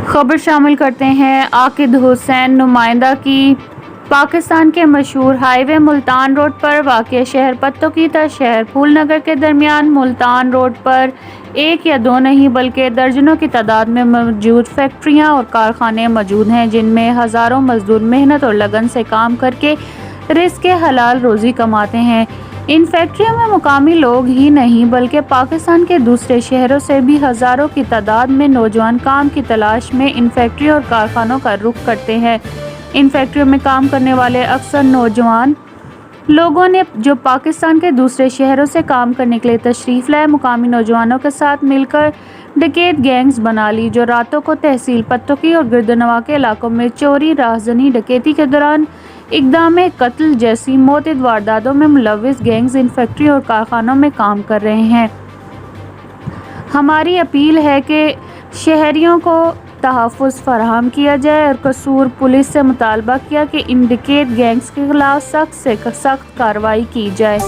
خبر شامل کرتے ہیں عاقد حسین نمائندہ کی۔ پاکستان کے مشہور ہائی وے ملتان روڈ پر واقع شہر پتوں کی تا شہر پھول نگر کے درمیان ملتان روڈ پر ایک یا دو نہیں بلکہ درجنوں کی تعداد میں موجود فیکٹریاں اور کارخانے موجود ہیں، جن میں ہزاروں مزدور محنت اور لگن سے کام کر کے رزق حلال روزی کماتے ہیں۔ ان فیکٹریوں میں مقامی لوگ ہی نہیں بلکہ پاکستان کے دوسرے شہروں سے بھی ہزاروں کی تعداد میں نوجوان کام کی تلاش میں ان فیکٹریوں اور کارخانوں کا رخ کرتے ہیں۔ ان فیکٹریوں میں کام کرنے والے اکثر نوجوان لوگوں نے جو پاکستان کے دوسرے شہروں سے کام کرنے کے لیے تشریف لائے، مقامی نوجوانوں کے ساتھ مل کر ڈکیت گینگز بنا لی، جو راتوں کو تحصیل پتوکی اور گردنواں کے علاقوں میں چوری، راہزنی، ڈکیتی کے دوران اقدام قتل جیسی متعدد وارداتوں میں ملوث گینگز ان فیکٹریوں اور کارخانوں میں کام کر رہے ہیں۔ ہماری اپیل ہے کہ شہریوں کو تحفظ فراہم کیا جائے اور قصور پولیس سے مطالبہ کیا کہ ان ڈکیت گینگز کے خلاف سخت سے سخت کارروائی کی جائے۔